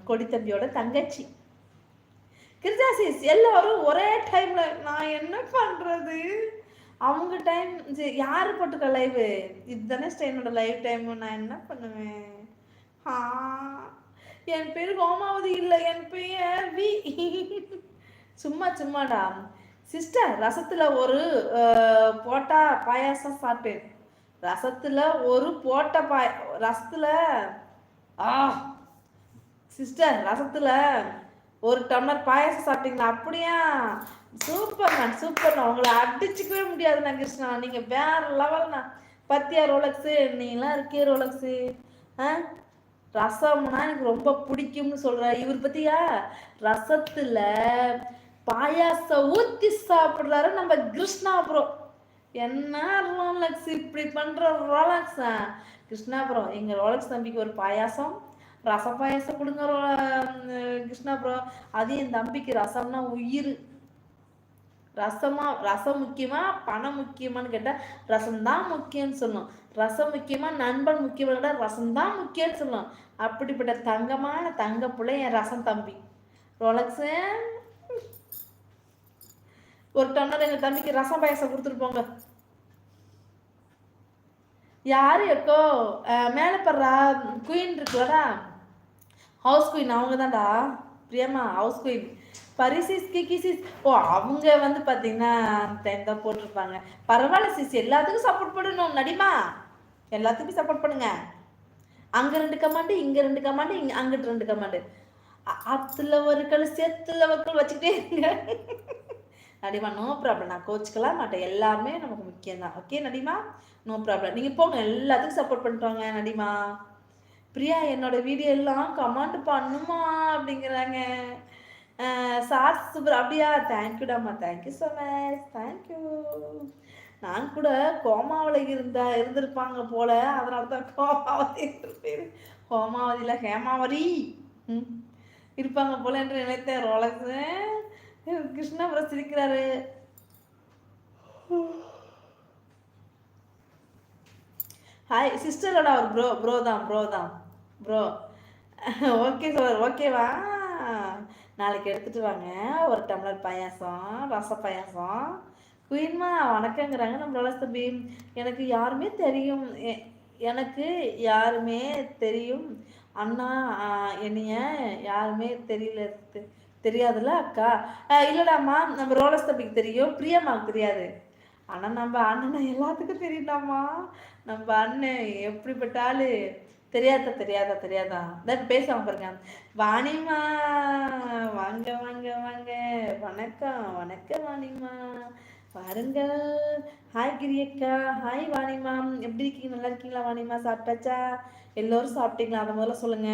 கொடி தம்பியோட தங்கச்சி. கிரிஜாசிஸ் எல்லாரும் ஒரே டைம்ல நான் என்ன பண்றது? அவங்க டைம் யாரு போட்டுக்க லைவ்? இதுதானே என்னோட லைவ் டைம். நான் என்ன பண்ணுவேன்? என் பேர் கோமாவதி இல்லை, என் பெயர் வி. சும்மாடா சிஸ்டர். ரசத்துல ஒரு போட்டா பாயாசம் சாப்பிட்டேன். ரசத்துல ஒரு போட்ட ரசத்துல சிஸ்டர் ரசத்துல ஒரு டம்ளர் பாயாசம் சாப்பிட்டீங்களா? அப்படியா? சூப்பர்ண்ணா சூப்பர்ண்ணா. உங்களை அடிச்சுக்கவே முடியாதுண்ணா கிருஷ்ணா. நீங்க வேற லெவல்ண்ணா. பத்தியா ரோலக்ஸு? நீங்களாம் இருக்கே ரோலக்ஸு. ரசம்னா எனக்கு ரொம்ப பிடிக்கும்னு சொல்ற இவர் பத்தியா? ரசத்துல பாயாசம் ஊத்தி சாப்பிடுறாரு நம்ம கிருஷ்ணா ப்ரோ. என்ன ரோலக்ஸ் இப்படி பண்ற ரோலக்ஸா? கிருஷ்ணா ப்ரோ, எங்க ரோலக்ஸ் தம்பிக்கு ஒரு பாயாசம், ரசம் பாயாசம் கொடுங்க கிருஷ்ணா ப்ரோ. அது என் தம்பிக்கு ரசம்னா உயிர். ரசம் முக்கியமா பணம் முக்கியமானு கேட்டா ரசம் தான் முக்கியம்னு சொல்லணும். ரசம் முக்கியமா நண்பன் முக்கியமா கேட்டா ரசம் தான் முக்கியம்னு சொல்லணும். அப்படிப்பட்ட தங்கமான தங்க பிள்ளை என் ரசம் தம்பி ரோலக்ஸ். ஒரு டம்ளர் எங்க தம்பிக்கு ரசம் பாயசம் கொடுத்துட்டு போங்க. யாரு எக்கோ மேல படுறா குயின் இருக்குல்லடா, ஹவுஸ் குயின் அவங்க தான்டா பிரியமா. ஹவுஸ் குயின் பரிசிஸ் கிசிஸ். ஓ அவங்க வந்து பார்த்தீங்கன்னா தான் போட்டிருப்பாங்க. பரவாயில்ல சிஸ், எல்லாத்துக்கும் சப்போர்ட் பண்ணணும் நடிமா. எல்லாத்துக்கும் சப்போர்ட் பண்ணுங்க. அங்கே 2 கமாண்டு, இங்கே 2 கமாண்டு, இங்கே அங்கிட்டு 2 கமாண்டு. அத்துல ஒரு கல் செத்துல ஒரு கல் வச்சுக்கிட்டே இருங்க நடிமா. நோ ப்ராப்ளம், நான் கோச்சுக்கலாம் மாட்டேன். எல்லாமே நமக்கு முக்கியம் தான். ஓகே நடிமா, நோ ப்ராப்ளம். நீங்கள் போங்க, எல்லாத்துக்கும் சப்போர்ட் பண்ணிட்டு வாங்க நடிமா. பிரியா என்னோட வீடியோ எல்லாம் கமெண்ட் பண்ணுமா அப்படிங்கிறாங்க. சார்ஸ் சூப்பர். அப்படியா? தேங்க்யூடாம்மா, தேங்க்யூ ஸோ மச், தேங்க்யூ. நான் கூட கோமாவில் இருந்திருப்பாங்க போல, அதனால தான் கோமாவதி பேர். கோமாவதியில் ஹேமாவதி இருப்பாங்க போல என்று நினைத்தேன். ரோலக்ஸ் கிருஷ்ணாபுரம் சிரிக்கிறாரு. ஹாய் சிஸ்டரோட அவர் ப்ரோ தான் ப்ரோ. ஓகே சார், ஓகேவா? நாளைக்கு எடுத்துட்டு வாங்க ஒரு டம்ளர் பாயாசம், ரச பாயாசம். குயின்மா வணக்கங்கிறாங்க நம்மளால தம்பி. எனக்கு யாருமே தெரியும் அண்ணா. என்னைய யாருமே தெரியாதுல்ல அக்கா? இல்லடாம்மா, நம்ம ரோலஸ் தம்பிக்கு தெரியும், பிரியம்மாவுக்கு தெரியாது. ஆனால் நம்ம அண்ணனை எல்லாத்துக்கும் தெரியுதாம்மா. நம்ம அண்ணன் எப்படிப்பட்டாலு தெரியாதா பேசுவாங்க பாருங்க. வாணிமா வாங்க வாங்க வாங்க, வணக்கம் வாணிமா, பாருங்கள். ஹாய் கிரியக்கா, ஹாய் வாணிமா, எப்படி இருக்கீங்க? நல்லா இருக்கீங்களா வாணிமா? சாப்பிட்டாச்சா? எல்லோரும் சாப்பிட்டீங்களா? அதை முதல்ல சொல்லுங்க.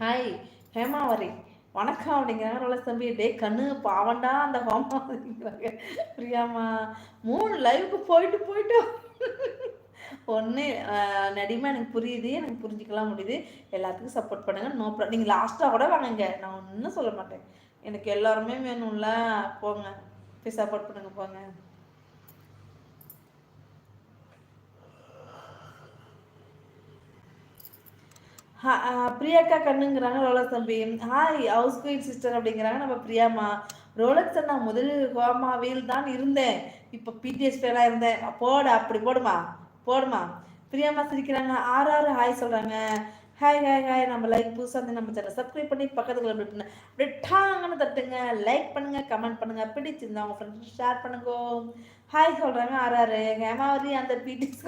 ஹாய் ஹேமாவரி வணக்கம் அப்படிங்கிறாங்க ரோலக்ஸ் தம்பி. டே கண்ணு பாவண்டா அந்த ஹோமாங்கிறாங்க பிரியாமா. 3 லைவுக்கு போயிட்டு ஒன்று நடிமா. எனக்கு புரியுது, எனக்கு புரிஞ்சுக்கலாம் முடியுது. எல்லாத்துக்கும் சப்போர்ட் பண்ணுங்க. No problem. நீங்கள் லாஸ்ட்டாக கூட வாங்க, நான் ஒன்றும் சொல்ல மாட்டேன். எனக்கு எல்லாருமே வேணும்ல. போங்க போய் சப்போர்ட் பண்ணுங்க போங்க. பிரியாக்கா கண்ணுங்கிறாங்க ரோலக்ஸ் தம்பி. ஹாய் ஹவுஸ் குயின் சிஸ்டர் அப்படிங்கிறாங்க நம்ம பிரியாமா. ரோலக்ஸ் நான் முதலில் கோமாவில் தான் இருந்தேன், இப்போ பிடிஎஸ் ஃபேனாக இருந்தேன். அப்படி போடுமா. பிரியாமா சிரிக்கிறாங்க. 6 ஹாய் சொல்கிறாங்க. ஹாய். நம்ம லைக் புதுசாக இருந்து நம்ம சேனல் சப்ஸ்கிரைப் பண்ணி பக்கத்துக்குள்ள அப்படியே டாங்கன்னு தட்டுங்க. லைக் பண்ணுங்க, கமெண்ட் பண்ணுங்க, பிடிச்சிருந்தா உங்கள் ஃப்ரெண்ட்ஸ் ஷேர் பண்ணுங்க. ஹாய் சொல்கிறாங்க 6 ஹேமாவதி அந்த பிடிஎஸ்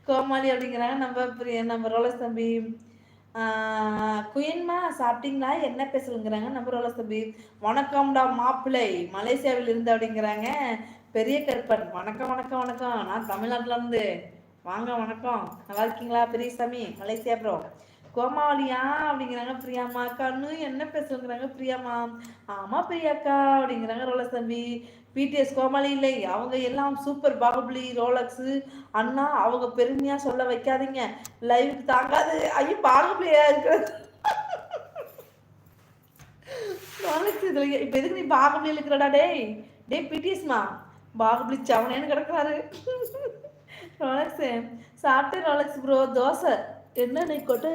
கோமாளி அப்படிங்கிறாங்க நம்ம ரோலக்ஸ் தம்பி. குயின்மா சாப்பிட்டீங்களா? என்ன பேசலுங்கிறாங்க நம்ம ரோலக்ஸ் தம்பி. வணக்கம்டா மாப்பிள்ளை, மலேசியாவில் இருந்து அப்படிங்கிறாங்க பெரிய கருப்பன். வணக்கம். நான் தமிழ்நாட்டில் இருந்து வாங்க. வணக்கம், நல்லா இருக்கீங்களா பெரியசாமி? Malaysia bro. கோமாளியா அப்படிங்கிறாங்க பிரியாமா. கண்ணு என்ன பேசுங்கிறாங்க பிரியாமா. ஆமா பிரியாக்கா அப்படிங்கிறாங்க ரோலக்ஸ் தம்பி. பிடிஎஸ் கோமாளி இல்லை, அவங்க எல்லாம் சூப்பர் பாகுபலி ரோலக்ஸு அண்ணா. அவங்க பெருமையா சொல்ல வைக்காதீங்க, லைவுக்கு தாங்காது. ஐயோ பாகுபலியா இருக்கிறது ரோலக்ஸ். இதுல இப்ப எதுக்கு நீ பாகுபலி இருக்கிறடா? டே பிடிஎஸ்மா, பாகுபலி சவனேன்னு கிடக்குறாரு ரோலக்ஸ். சாப்பிட்டு ரோலக்ஸ் ப்ரோ தோசை என்ன கொட்டை